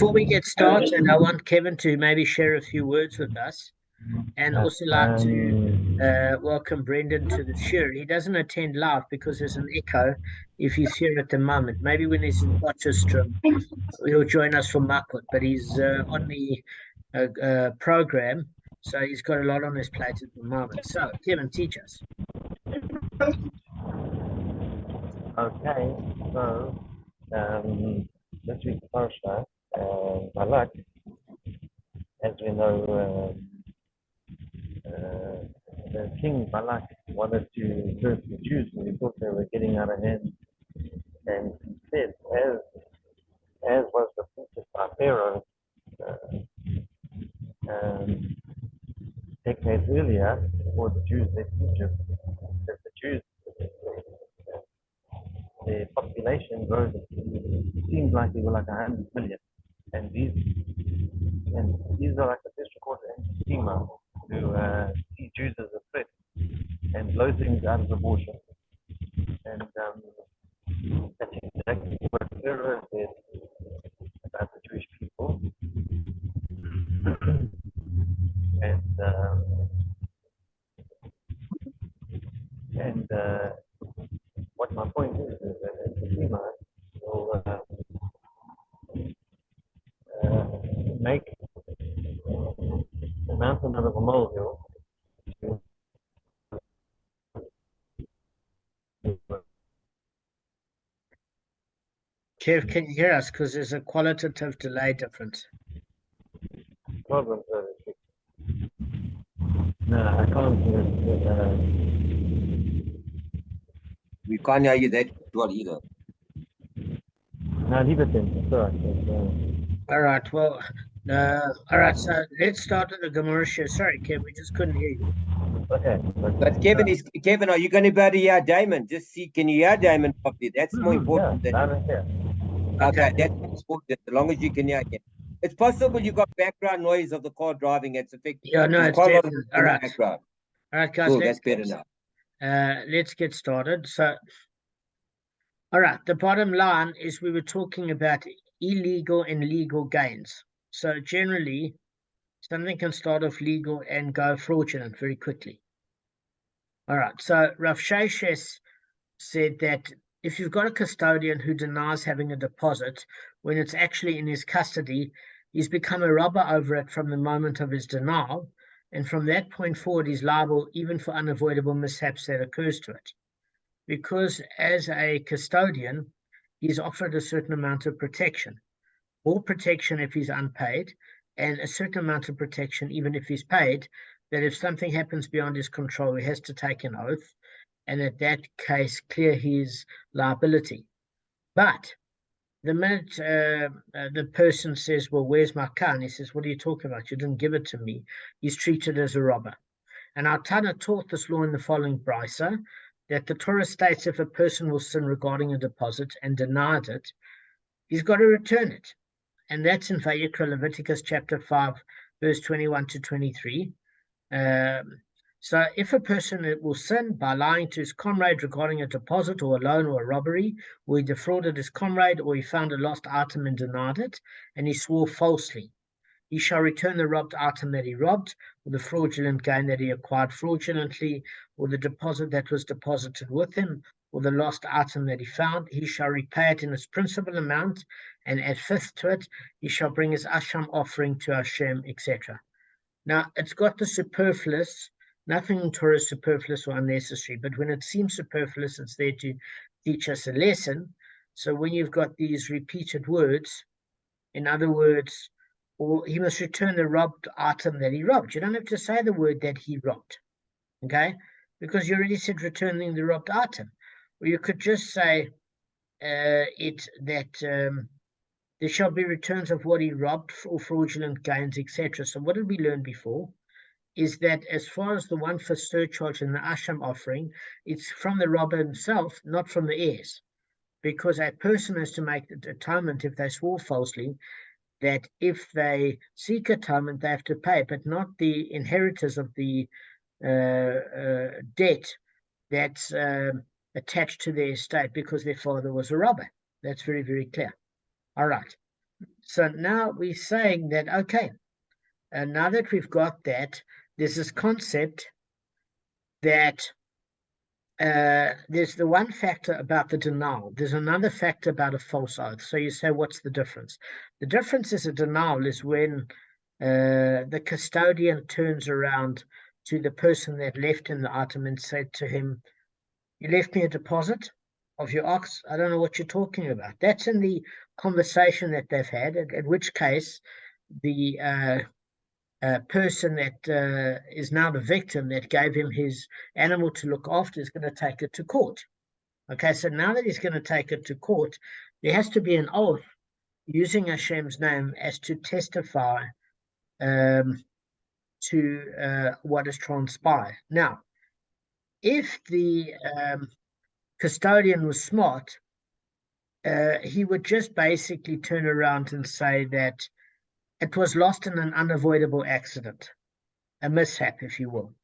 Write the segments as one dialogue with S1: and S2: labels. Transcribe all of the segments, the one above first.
S1: Before we get started, I want Kevin to maybe share a few words with us, and also like to welcome Brendan to the show. He doesn't attend live because there's an echo if he's here at the moment. Maybe when he's in Schottenstein, he'll join us from Makut, but he's on the program, so he's got a lot on his plate at the moment. So, Kevin, teach us.
S2: Okay, so this week's Parsha, Balak, as we know, the king Balak wanted to curse the Jews, and he thought they were getting out of hand. And he said, as was reported by Pharaoh decades earlier, before the Jews left Egypt, that the Jews, their population rose. It seemed like they were like 100 million. And these are like the first recorded anti-Sema who see Jews as a threat and blow things out of abortion. And that's exactly what Pharaoh said about the Jewish people. and what my point is that anti-Sema will make the mountain out of a molehill.
S1: Kev, can you hear us? Because there's a qualitative delay difference.
S2: Problems are no, I can't hear
S3: We can't hear you that well either.
S2: no, leave it then. It's all right.
S1: All right, well, all right, so let's start with the Gemara show. Sorry, Kev, we just couldn't hear you.
S2: Okay.
S3: But Kevin, are you going to be able to hear Damon? Just see, can you hear Damon properly? That's more important.
S2: Yeah, loud and clear.
S3: Okay, that's important. As long as you can hear him. It's possible you got background noise of the car driving. It's affecting.
S1: Yeah, no,
S3: There's
S1: it's
S3: quite a lot
S1: definitely.
S3: of
S1: All right.
S3: background.
S1: All right, guys.
S3: Cool, that's better now.
S1: Let's get started. So, all right, the bottom line is we were talking about illegal and legal gains. So generally, something can start off legal and go fraudulent very quickly. All right, so Rav Sheshes said that if you've got a custodian who denies having a deposit when it's actually in his custody, he's become a robber over it from the moment of his denial, and from that point forward, he's liable even for unavoidable mishaps that occurs to it. Because as a custodian, he's offered a certain amount of protection, more protection if he's unpaid, and a certain amount of protection even if he's paid, that if something happens beyond his control, he has to take an oath, and at that case, clear his liability. But the minute the person says, well, where's my car? And he says, what are you talking about? You didn't give it to me. He's treated as a robber. And our Tana taught this law in the following brisa, that the Torah states if a person will sin regarding a deposit and denied it, he's got to return it. And that's in Vayikra, Leviticus chapter 5, verse 21 to 23. So if a person will sin by lying to his comrade regarding a deposit or a loan or a robbery, or he defrauded his comrade, or he found a lost item and denied it, and he swore falsely, he shall return the robbed item that he robbed, or the fraudulent gain that he acquired fraudulently, or the deposit that was deposited with him, or the lost item that he found. He shall repay it in its principal amount, and add fifth to it. He shall bring his asham offering to Hashem, etc. Now, it's got the superfluous. Nothing in Torah is superfluous or unnecessary, but when it seems superfluous, it's there to teach us a lesson. So when you've got these repeated words, in other words, or he must return the robbed item that he robbed. You don't have to say the word that he robbed, okay? Because you already said returning the robbed item. Or you could just say there shall be returns of what he robbed or fraudulent gains, etc. So what did we learn before? Is that as far as the 1/5 surcharge and the asham offering, it's from the robber himself, not from the heirs. Because a person has to make atonement if they swore falsely, that if they seek atonement, they have to pay, but not the inheritors of the debt that's attached to their estate because their father was a robber. That's very, very clear. All right. So now we're saying that, okay, and now that we've got that, there's this concept that there's the one factor about the denial. There's another factor about a false oath. So you say, what's the difference? The difference is a denial is when the custodian turns around to the person that left him the item and said to him, "You left me a deposit of your ox. I don't know what you're talking about." That's in the conversation that they've had, at which case the person that is now the victim that gave him his animal to look after is going to take it to court. Okay, so now that he's going to take it to court, there has to be an oath using Hashem's name as to testify to what has transpired. Now, if the custodian was smart, he would just basically turn around and say that it was lost in an unavoidable accident, a mishap, if you will.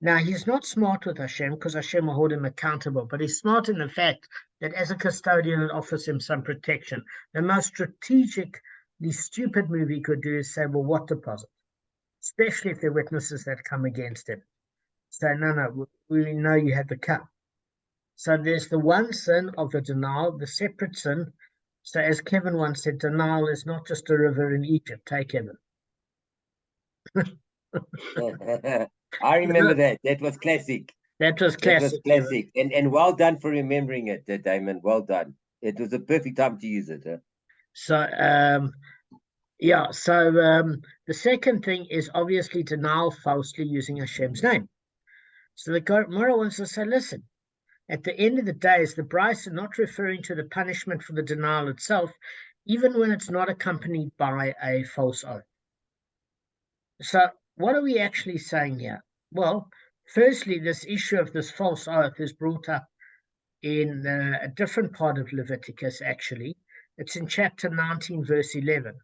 S1: Now, he's not smart with Hashem because Hashem will hold him accountable, but he's smart in the fact that as a custodian, it offers him some protection. The most strategically stupid move he could do is say, well, what deposit? Especially if there are witnesses that come against him. So, no, we know you had the cup. So there's the one sin of the denial, the separate sin. So as Kevin once said, denial is not just a river in Egypt. Take Kevin.
S3: I remember that. That was classic.
S1: That was
S3: That was
S1: classic.
S3: classic. And well done for remembering it, Damon. Well done. It was a perfect time to use it.
S1: So, yeah. So the second thing is obviously denial falsely using Hashem's name. So the Gemara wants to say, listen, at the end of the day, is the Bryce not referring to the punishment for the denial itself, even when it's not accompanied by a false oath. So what are we actually saying here? Well, firstly, this issue of this false oath is brought up in a different part of Leviticus, actually. It's in chapter 19, verse 11.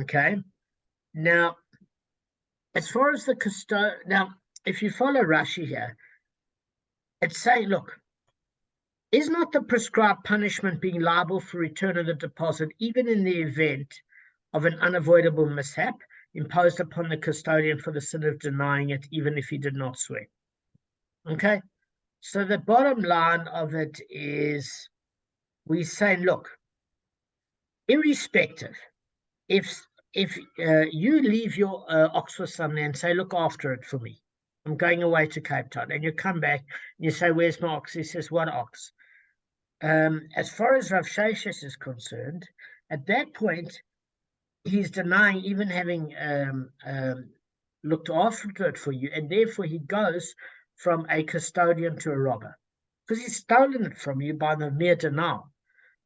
S1: Okay. Now, as far as the now, if you follow Rashi here, it's saying, look, is not the prescribed punishment being liable for return of the deposit, even in the event of an unavoidable mishap imposed upon the custodian for the sin of denying it, even if he did not swear? Okay, so the bottom line of it is we say, look, irrespective, if you leave your ox for someone and say, look after it for me, I'm going away to Cape Town, and you come back and you say, where's my ox? He says, what ox? As far as Rav Sheshes is concerned, at that point, he's denying even having looked after it for you, and therefore he goes from a custodian to a robber, because he's stolen it from you by the mere denial.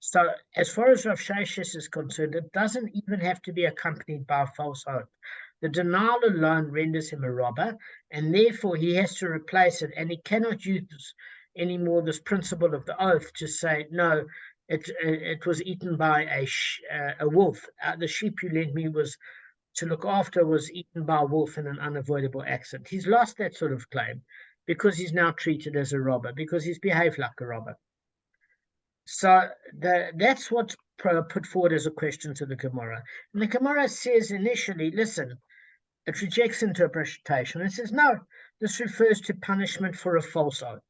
S1: So as far as Rav Sheshes is concerned, it doesn't even have to be accompanied by a false oath. The denial alone renders him a robber, and therefore he has to replace it, and he cannot use anymore this principle of the oath to say, no, it was eaten by a wolf. The sheep you lent me was to look after was eaten by a wolf in an unavoidable accident. He's lost that sort of claim because he's now treated as a robber, because he's behaved like a robber. So that's what's put forward as a question to the Gemara. And the Gemara says initially, listen, it rejects interpretation. It says, no, this refers to punishment for a false oath.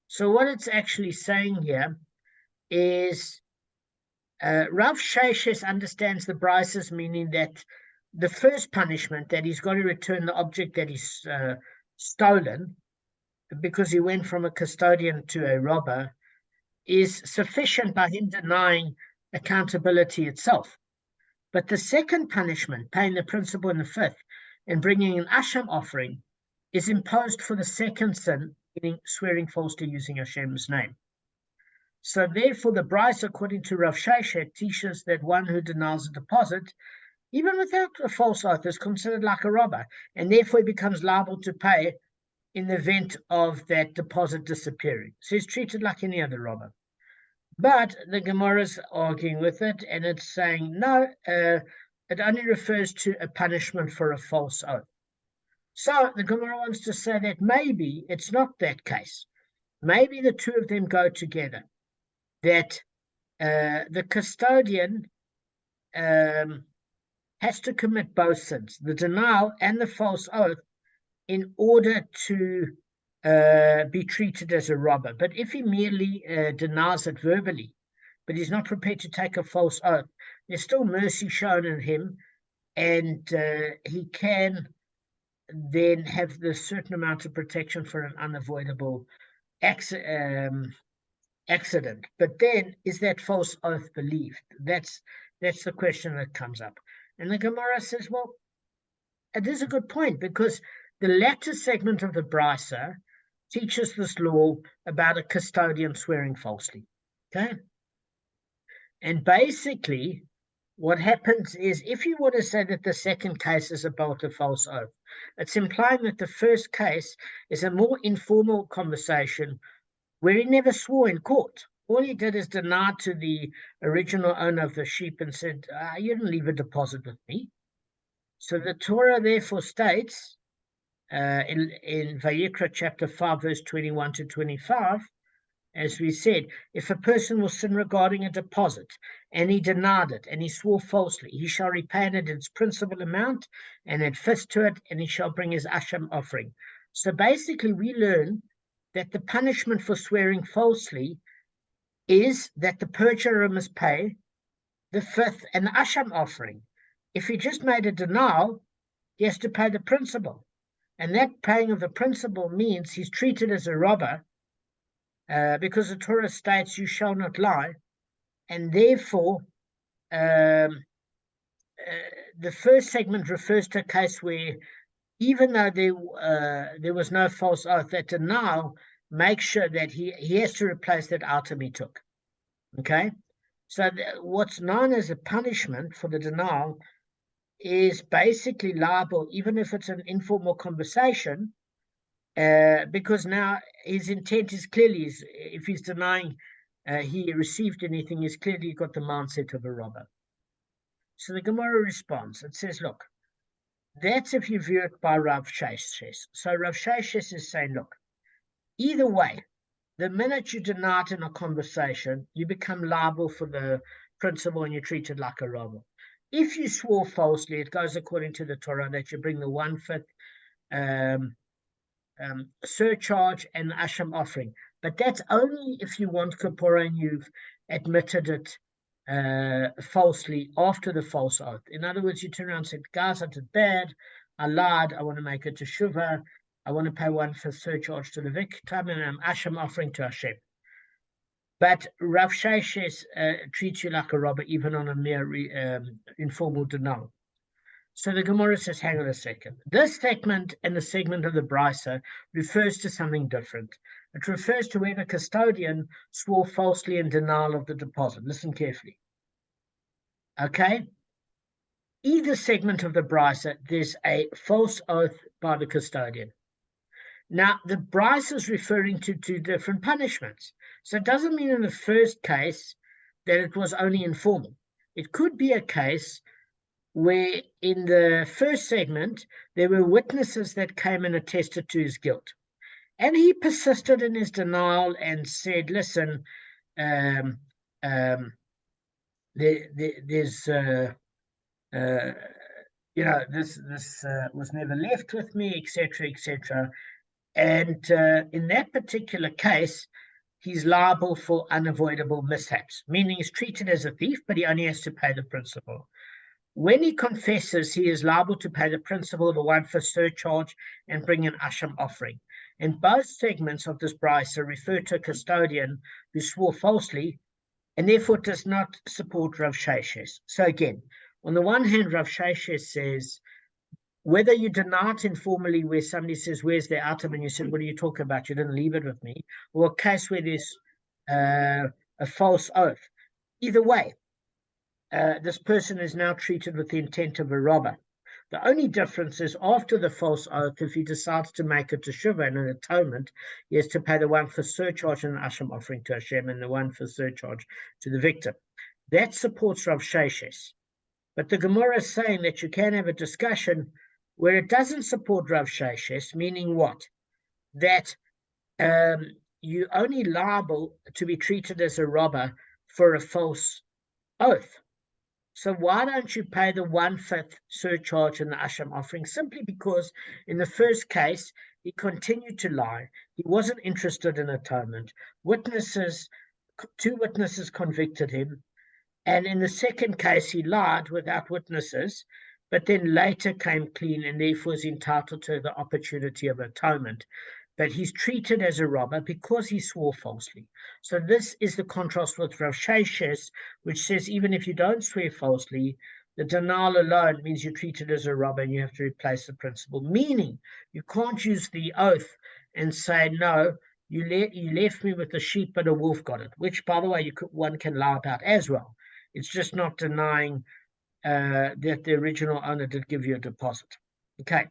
S1: So what it's actually saying here is Rav Sheshes understands the Bryce's meaning that the first punishment, that he's got to return the object that he's stolen because he went from a custodian to a robber, is sufficient by him denying accountability itself. But the second punishment, paying the principal and the fifth, and bringing an Asham offering, is imposed for the second sin, meaning swearing falsely using Hashem's name. So therefore, the Bryce, according to Rav Sheshet, teaches that one who denies a deposit, even without a false oath, is considered like a robber, and therefore he becomes liable to pay in the event of that deposit disappearing. So he's treated like any other robber. But the Gemara is arguing with it, and it's saying, no, it only refers to a punishment for a false oath. So the Gemara wants to say that maybe it's not that case. Maybe the two of them go together. That the custodian has to commit both sins, the denial and the false oath, in order to be treated as a robber. But if he merely denies it verbally, but he's not prepared to take a false oath, there's still mercy shown in him, and he can then have the certain amount of protection for an unavoidable accident. But then, is that false oath believed? That's the question that comes up. And the Gemara says, well, it is a good point, because the latter segment of the Brisa teaches this law about a custodian swearing falsely. Okay? And basically, what happens is, if you want to say that the second case is about a false oath, it's implying that the first case is a more informal conversation where he never swore in court. All he did is deny to the original owner of the sheep and said, you didn't leave a deposit with me. So the Torah therefore states in Vayikra chapter 5, verse 21 to 25, as we said, if a person will sin regarding a deposit and he denied it and he swore falsely, he shall repay it at its principal amount and add fifth to it, and he shall bring his asham offering. So basically, we learn that the punishment for swearing falsely is that the perjurer must pay the fifth and the asham offering. If he just made a denial, he has to pay the principal. And that paying of the principal means he's treated as a robber, because the Torah states, you shall not lie. And therefore, the first segment refers to a case where, even though there was no false oath, that denial makes sure that he has to replace that item he took. Okay? So what's known as a punishment for the denial is basically liable, even if it's an informal conversation, because now his intent is clearly, if he's denying he received anything, he's clearly got the mindset of a robber. So the Gemara responds. It says, look, that's if you view it by Rav Sheshes. So Rav Sheshes is saying, look, either way, the minute you deny it in a conversation, you become liable for the principle and you're treated like a robber. If you swore falsely, it goes according to the Torah that you bring the 1/5 surcharge and asham offering. But that's only if you want kapora and you've admitted it falsely after the false oath. In other words, you turn around and say, guys, I did bad, I lied, I want to make it to Shuvah, I want to pay 1/5 surcharge to the victim, and I'm asham offering to Hashem. But Rav Sheshes treats you like a robber, even on a mere informal denial. So the Gemara says, hang on a second. This segment and the segment of the Brisa refers to something different. It refers to where the custodian swore falsely in denial of the deposit. Listen carefully. Okay? Either segment of the Brisa, there's a false oath by the custodian. Now, the Brisa is referring to two different punishments. So it doesn't mean in the first case that it was only informal. It could be a case where in the first segment, there were witnesses that came and attested to his guilt. And he persisted in his denial and said, listen, there's, this was never left with me, etc., etc. And in that particular case, he's liable for unavoidable mishaps, meaning he's treated as a thief, but he only has to pay the principal. When he confesses, he is liable to pay the principal, the 1/5 surcharge, and bring an asham offering. And both segments of this brisa refer to a custodian who swore falsely and therefore does not support Rav Sheshes. So again, on the one hand, Rav Sheshes says, whether you deny it informally where somebody says, where's the item? And you said, what are you talking about? You didn't leave it with me. Or a case where there's a false oath. Either way, this person is now treated with the intent of a robber. The only difference is after the false oath, if he decides to make it to Shuvah and an atonement, he has to pay the 1/5 surcharge and an asham offering to Hashem and the 1/5 surcharge to the victim. That supports Rav Sheshes. But the Gemara is saying that you can have a discussion where it doesn't support Rav Sheshes, meaning what? That you're only liable to be treated as a robber for a false oath. So why don't you pay the 1/5 surcharge in the Asham offering? Simply because in the first case, he continued to lie. He wasn't interested in atonement. Two witnesses convicted him. And in the second case, he lied without witnesses, but then later came clean and therefore is entitled to the opportunity of atonement. But he's treated as a robber because he swore falsely. So this is the contrast with Rav Sheshes, which says even if you don't swear falsely, the denial alone means you're treated as a robber and you have to replace the principle. Meaning, you can't use the oath and say, no, you left me with the sheep, but a wolf got it, which, by the way, one can lie about as well. It's just not denying that the original owner did give you a deposit. Okay.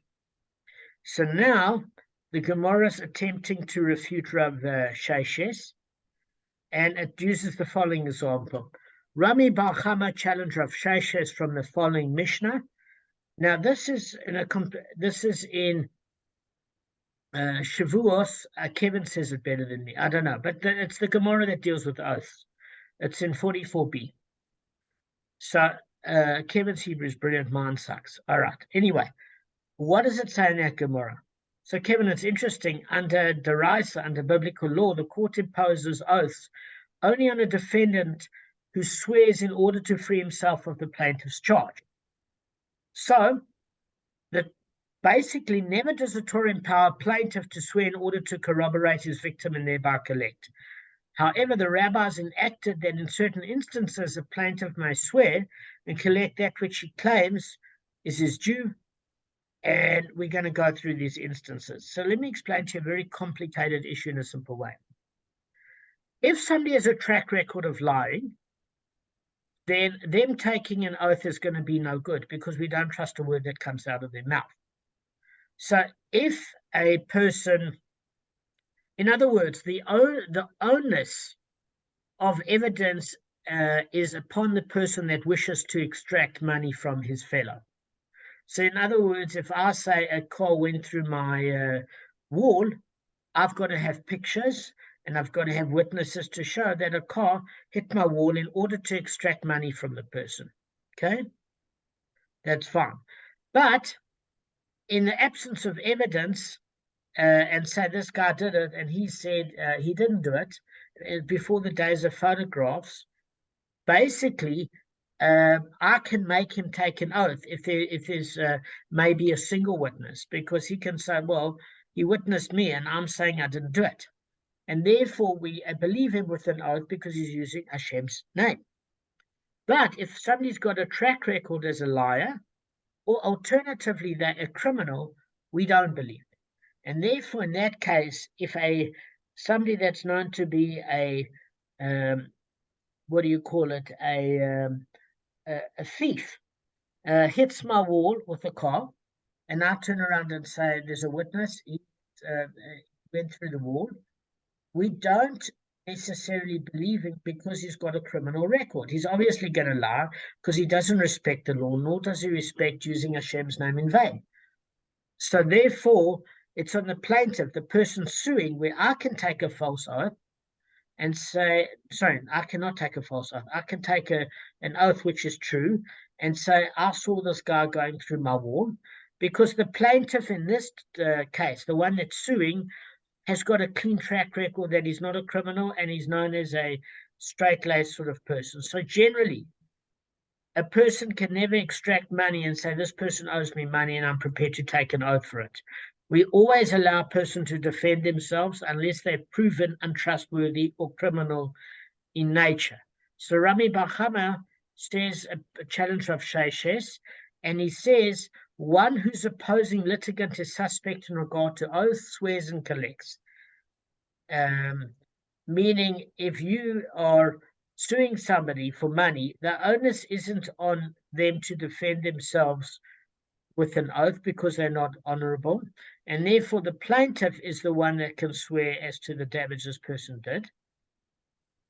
S1: So now the Gemara is attempting to refute Rav Sheshes, and it uses the following example. Rami Bava Kamma challenged Rav Sheshes from the following Mishnah. Now this is in Shavuos. Kevin says it better than me. I don't know, but it's the Gemara that deals with oaths. It's in 44b. So Kevin's Hebrew is brilliant. Mine sucks. All right. Anyway, what does it say in that Gemara? So, Kevin, it's interesting. Under Deraisa, under biblical law, the court imposes oaths only on a defendant who swears in order to free himself of the plaintiff's charge. So, that basically never does the Torah empower a plaintiff to swear in order to corroborate his victim and thereby collect. However, the rabbis enacted that in certain instances a plaintiff may swear and collect that which he claims is his due. And we're going to go through these instances. So let me explain to you a very complicated issue in a simple way. If somebody has a track record of lying, then them taking an oath is going to be no good because we don't trust a word that comes out of their mouth. So if a person, in other words, the onus of evidence is upon the person that wishes to extract money from his fellow. So in other words, if I say a car went through my wall, I've got to have pictures and I've got to have witnesses to show that a car hit my wall in order to extract money from the person. Okay? That's fine. But in the absence of evidence, and say this guy did it and he said he didn't do it before the days of photographs, basically, I can make him take an oath if there's maybe a single witness, because he can say, well, he witnessed me and I'm saying I didn't do it. And therefore, we believe him with an oath because he's using Hashem's name. But if somebody's got a track record as a liar, or alternatively, they're a criminal, we don't believe. And therefore, in that case, if somebody that's known to be a what do you call it, a thief hits my wall with a car, and I turn around and say there's a witness, he went through the wall, we don't necessarily believe him because he's got a criminal record. He's obviously going to lie because he doesn't respect the law, nor does he respect using Hashem's name in vain. So therefore, it's on the plaintiff, the person suing, where I can take a false oath and say, sorry, I cannot take a false oath. I can take an oath which is true and say, I saw this guy going through my wall, because the plaintiff in this case, the one that's suing, has got a clean track record that he's not a criminal and he's known as a straight-laced sort of person. So generally, a person can never extract money and say, this person owes me money and I'm prepared to take an oath for it. We always allow a person to defend themselves unless they're proven untrustworthy or criminal in nature. So Rami Bava Kamma says a challenge of Sheshes, and he says, one who's opposing litigant is suspect in regard to oath, swears, and collects. Meaning, if you are suing somebody for money, the onus isn't on them to defend themselves with an oath because they're not honorable, and therefore the plaintiff is the one that can swear as to the damage this person did,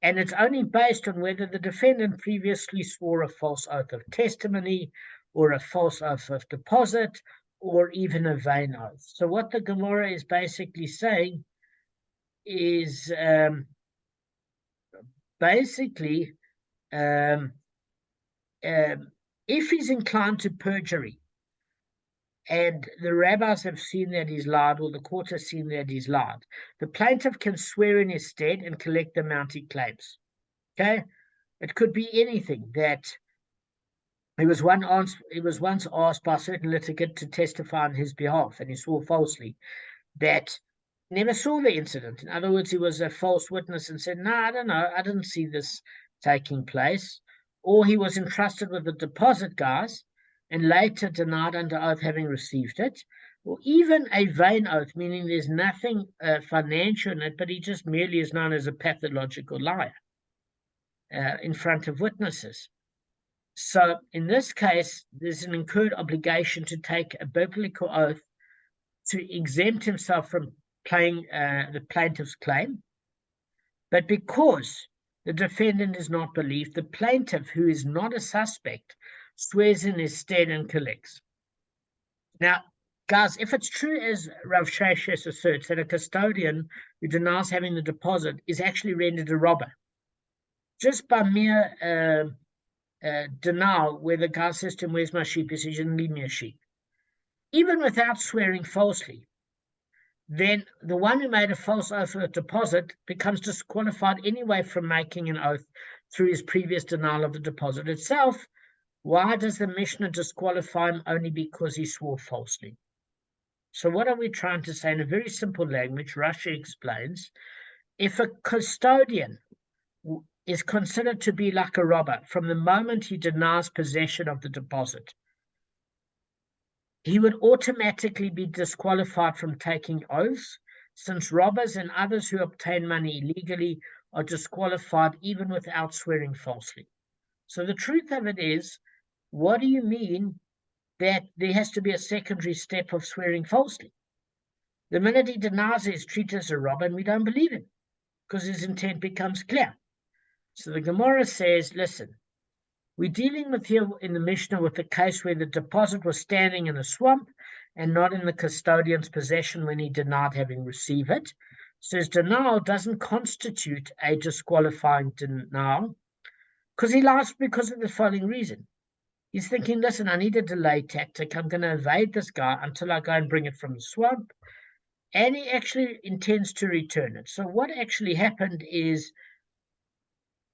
S1: and it's only based on whether the defendant previously swore a false oath of testimony or a false oath of deposit or even a vain oath. So what the Gemara is basically saying is if he's inclined to perjury, and the rabbis have seen that he's lied, or the court has seen that he's lied, the plaintiff can swear in his stead and collect the amount he claims. Okay? It could be anything. That he was once asked by a certain litigant to testify on his behalf, and he swore falsely that he never saw the incident. In other words, he was a false witness and said, no, I don't know, I didn't see this taking place. Or he was entrusted with the deposit, guys, and later denied under oath having received it. Or even a vain oath, meaning there's nothing financial in it, but he just merely is known as a pathological liar in front of witnesses. So in this case, there's an incurred obligation to take a biblical oath to exempt himself from paying the plaintiff's claim. But because the defendant is not believed, the plaintiff, who is not a suspect, swears in his stead and collects. Now, guys, if it's true as Rav Sheshes asserts that a custodian who denies having the deposit is actually rendered a robber, just by mere denial, where the guy says to him, where's my sheep? He says, you didn't leave me a sheep. Even without swearing falsely, then the one who made a false oath for a deposit becomes disqualified anyway from making an oath through his previous denial of the deposit itself. Why does the Mishnah disqualify him only because he swore falsely? So what are we trying to say? In a very simple language, Rashi explains, if a custodian is considered to be like a robber from the moment he denies possession of the deposit, he would automatically be disqualified from taking oaths, since robbers and others who obtain money illegally are disqualified even without swearing falsely. So the truth of it is, what do you mean that there has to be a secondary step of swearing falsely? The minute he denies it, he's treated as a robber, and we don't believe him because his intent becomes clear. So the Gemara says, listen, we're dealing with here in the Mishnah with the case where the deposit was standing in a swamp and not in the custodian's possession when he denied having received it. So his denial doesn't constitute a disqualifying denial because he lies because of the following reason. He's thinking, listen, I need a delay tactic. I'm going to evade this guy until I go and bring it from the swamp. And he actually intends to return it. So what actually happened is,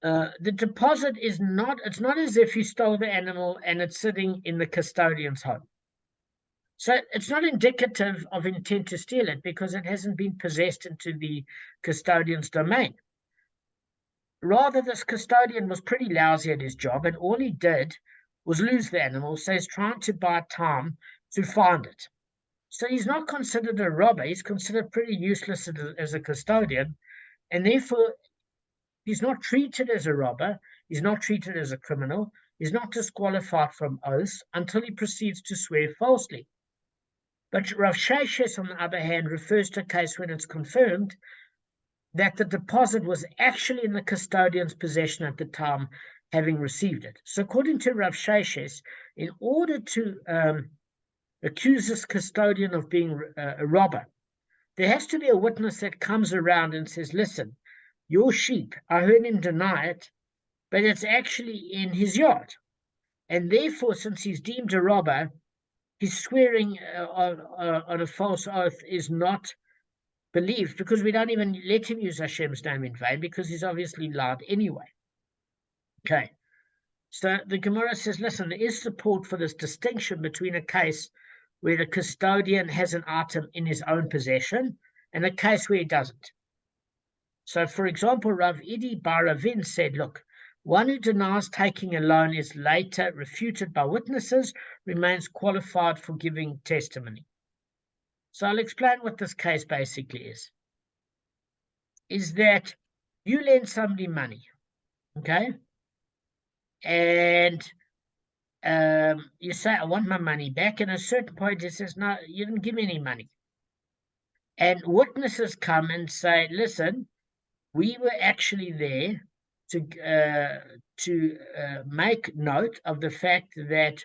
S1: the deposit is not, it's not as if he stole the animal and it's sitting in the custodian's home. So it's not indicative of intent to steal it because it hasn't been possessed into the custodian's domain. Rather, this custodian was pretty lousy at his job, and all he did was lose the animal, so he's trying to buy time to find it. So he's not considered a robber, he's considered pretty useless as a custodian, and therefore he's not treated as a robber, he's not treated as a criminal, he's not disqualified from oaths until he proceeds to swear falsely. But Rav Sheshes, on the other hand, refers to a case when it's confirmed that the deposit was actually in the custodian's possession at the time having received it. So according to Rav Sheshes, in order to accuse this custodian of being a robber, there has to be a witness that comes around and says, listen, your sheep, I heard him deny it, but it's actually in his yard. And therefore, since he's deemed a robber, his swearing on a false oath is not believed, because we don't even let him use Hashem's name in vain, because he's obviously lied anyway. Okay, so the Gemara says, listen, there is support for this distinction between a case where the custodian has an item in his own possession and a case where he doesn't. So, for example, Rav Idi Bar Ravin said, look, one who denies taking a loan is later refuted by witnesses, remains qualified for giving testimony. So I'll explain what this case basically is that you lend somebody money, okay? And you say, I want my money back. And at a certain point, he says, no, you didn't give me any money. And witnesses come and say, listen, we were actually there to make note of the fact that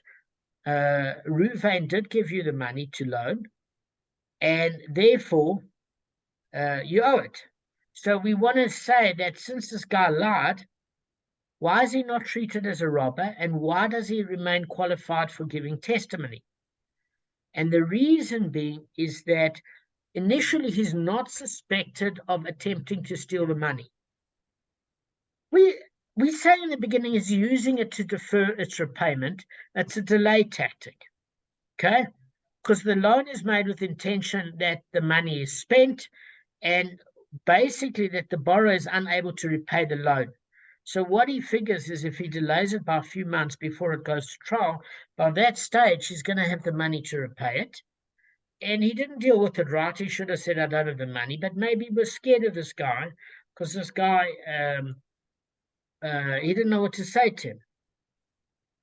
S1: Ruvain did give you the money to loan, and therefore you owe it. So we want to say that since this guy lied, Why is he not treated as a robber, and why does he remain qualified for giving testimony? And the reason being is that initially he's not suspected of attempting to steal the money. We say in the beginning he's using it to defer its repayment. It's a delay tactic, okay? Because the loan is made with intention that the money is spent and basically that the borrower is unable to repay the loan. So what he figures is if he delays it by a few months before it goes to trial, by that stage he's going to have the money to repay it. And he didn't deal with it right. He should have said, I don't have the money, but maybe he was scared of this guy because this guy, he didn't know what to say to him.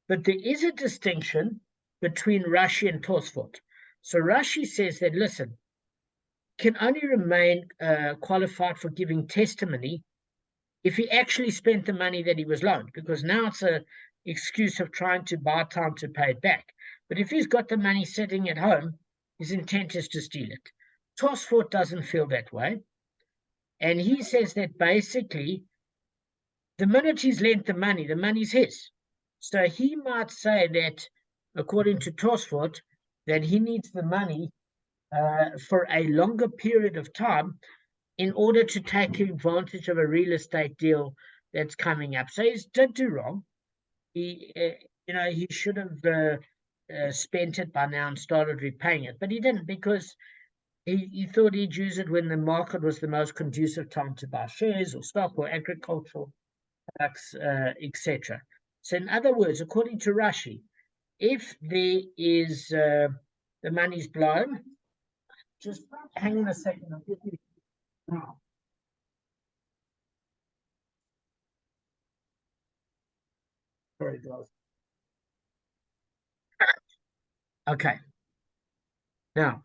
S1: But there is a distinction between Rashi and Tosfot. So Rashi says that, listen, can only remain qualified for giving testimony if he actually spent the money that he was loaned, because now it's an excuse of trying to buy time to pay it back. But if he's got the money sitting at home, his intent is to steal it. Tosfot doesn't feel that way. And he says that basically, the minute he's lent the money's his. So he might say that, according to Tosfot, that he needs the money for a longer period of time in order to take advantage of a real estate deal that's coming up. So he did do wrong. He, he should have spent it by now and started repaying it, but he didn't, because he thought he'd use it when the market was the most conducive time to buy shares or stock or agricultural products, etc. So in other words, according to Rashi, if there is the money's blown, just hang on a second, I'll give you now. Sorry, guys. Okay. Now,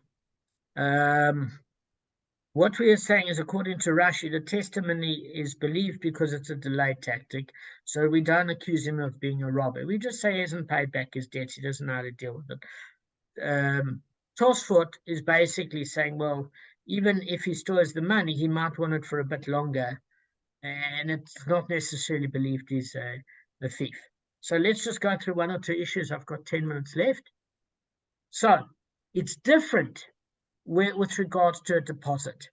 S1: what we are saying is, according to Rashi, the testimony is believed because it's a delay tactic. So we don't accuse him of being a robber. We just say he hasn't paid back his debts. He doesn't know how to deal with it. Tosfot is basically saying, well, even if he still has the money, he might want it for a bit longer. And it's not necessarily believed he's the thief. So let's just go through one or two issues. I've got 10 minutes left. So it's different with regards to a deposit.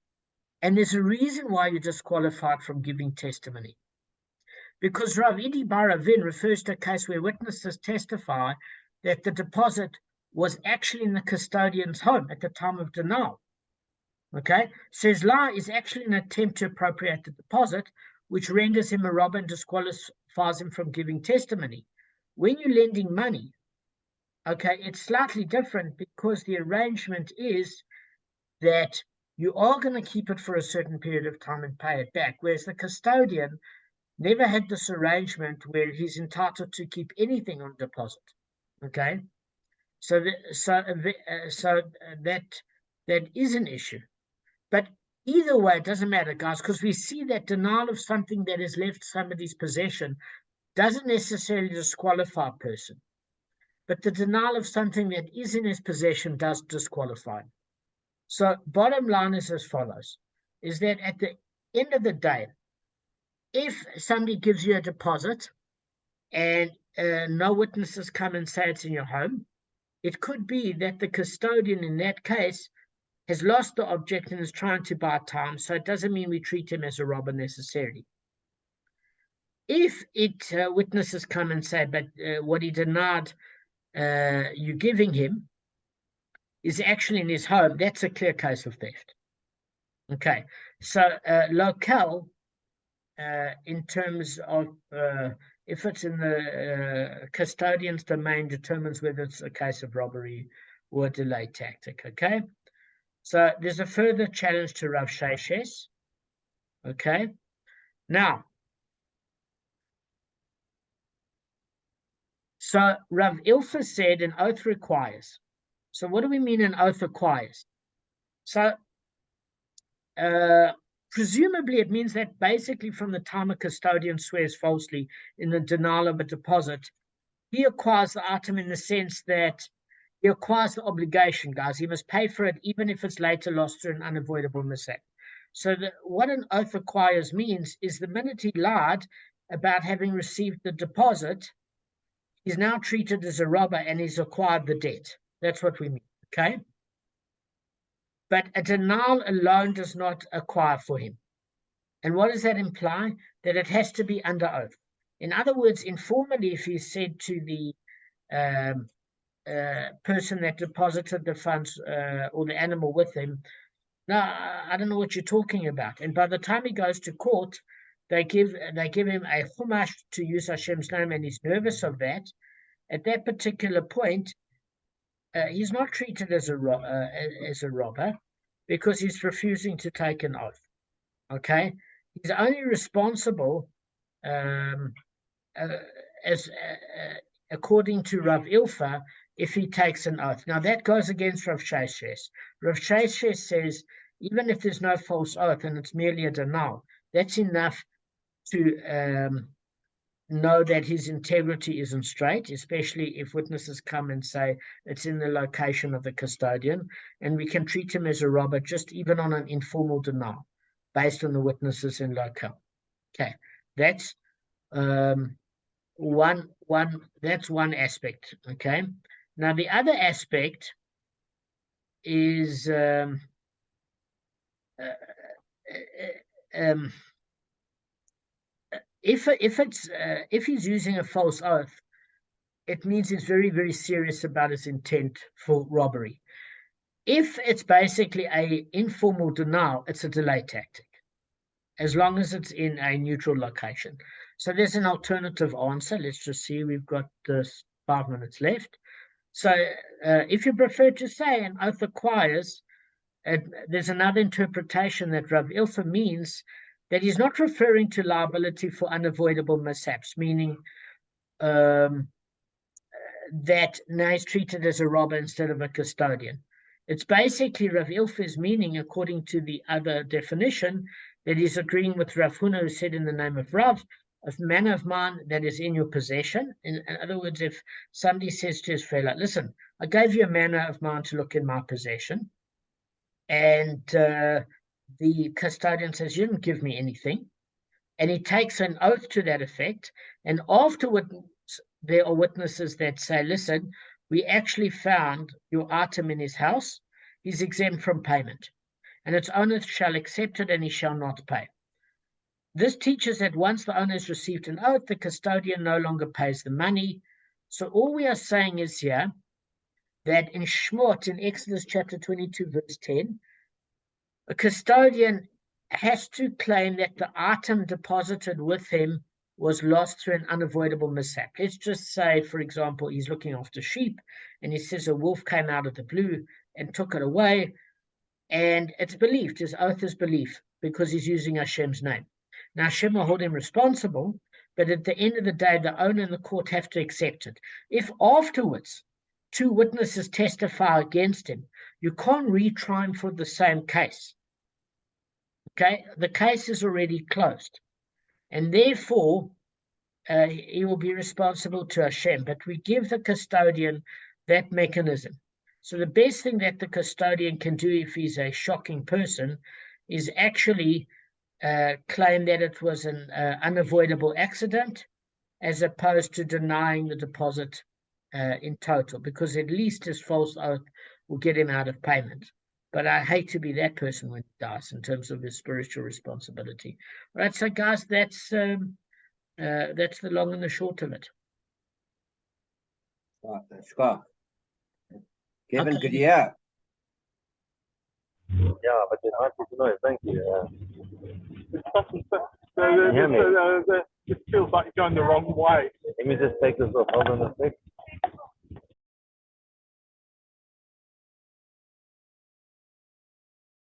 S1: And there's a reason why you're disqualified from giving testimony. Because Rav Idi Bar Ravin refers to a case where witnesses testify that the deposit was actually in the custodian's home at the time of denial. Okay? Says lie is actually an attempt to appropriate the deposit, which renders him a robber and disqualifies him from giving testimony. When you're lending money, okay, it's slightly different, because the arrangement is that you are going to keep it for a certain period of time and pay it back, whereas the custodian never had this arrangement where he's entitled to keep anything on deposit. Okay, so that is an issue. But either way, it doesn't matter, guys, because we see that denial of something that has left somebody's possession doesn't necessarily disqualify a person, but the denial of something that is in his possession does disqualify him. So bottom line is as follows, is that at the end of the day, if somebody gives you a deposit and no witnesses come and say it's in your home, it could be that the custodian in that case has lost the object and is trying to buy time, so it doesn't mean we treat him as a robber necessarily. If witnesses come and say, but what he denied you giving him is actually in his home, that's a clear case of theft. Okay, so locale, in terms of if it's in the custodian's domain, determines whether it's a case of robbery or a delay tactic. Okay, so there's a further challenge to Rav Sheshes. Okay, now, so Rav Ilfa said an oath requires. So what do we mean an oath requires? So presumably it means that basically from the time a custodian swears falsely in the denial of a deposit, he acquires the item in the sense that he acquires the obligation, guys. He must pay for it even if it's later lost through an unavoidable mistake. So what an oath acquires means is the minute he lied, about having received the deposit, he's now treated as a robber and he's acquired the debt. That's what we mean, okay? But a denial alone does not acquire for him. And what does that imply? That it has to be under oath. In other words, informally, if he said to the person that deposited the funds or the animal with him, no, I don't know what you're talking about. And by the time he goes to court, they give him a chumash to use Hashem's name, and he's nervous of that. At that particular point, he's not treated as a robber because he's refusing to take an oath. Okay, he's only responsible according to Rav Ilfa if he takes an oath. Now that goes against Rav Sheshes. Rav Sheshes says even if there's no false oath and it's merely a denial, that's enough to know that his integrity isn't straight, especially if witnesses come and say it's in the location of the custodian, and we can treat him as a robber just even on an informal denial based on the witnesses in locale. Okay, that's one aspect. Okay, now the other aspect is if he's using a false oath, it means he's very, very serious about his intent for robbery. If it's basically a informal denial, it's a delay tactic, as long as it's in a neutral location. So there's an alternative answer. Let's just see. We've got 5 minutes left. So if you prefer to say an oath acquires, there's another interpretation that Rav Ilfa means that he's not referring to liability for unavoidable mishaps, meaning that now he's treated as a robber instead of a custodian. It's basically Rav Ilfa's meaning, according to the other definition, that he's agreeing with Rav Huna, who said in the name of Rav, of manner of mine that is in your possession. In other words, if somebody says to his fellow, listen, I gave you a manner of mine to look in my possession, and the custodian says, you didn't give me anything, and he takes an oath to that effect, and afterward there are witnesses that say, listen, we actually found your item in his house, he's exempt from payment, and its owner shall accept it and he shall not pay. This teaches that once the owner has received an oath, the custodian no longer pays the money. So all we are saying is here that in Shmot, in Exodus chapter 22, verse 10, a custodian has to claim that the item deposited with him was lost through an unavoidable mishap. Let's just say, for example, he's looking after sheep and he says a wolf came out of the blue and took it away, and it's believed, his oath is believed, because he's using Hashem's name. Now Hashem will hold him responsible, but at the end of the day, the owner and the court have to accept it. If afterwards 2 witnesses testify against him, you can't retry him for the same case. Okay, the case is already closed, and therefore he will be responsible to Hashem. But we give the custodian that mechanism. So the best thing that the custodian can do if he's a shocking person is actually claim that it was an unavoidable accident, as opposed to denying the deposit in total, because at least his false oath will get him out of payment. But I hate to be that person when he dies in terms of his spiritual responsibility. All right, so guys, that's the long and the short of it.
S3: Kevin,
S1: Okay.
S3: could you hear?
S2: Yeah, but then I need to know. Thank you.
S4: It feels like you're going the wrong way.
S2: Let me just take this off. Hold on a sec.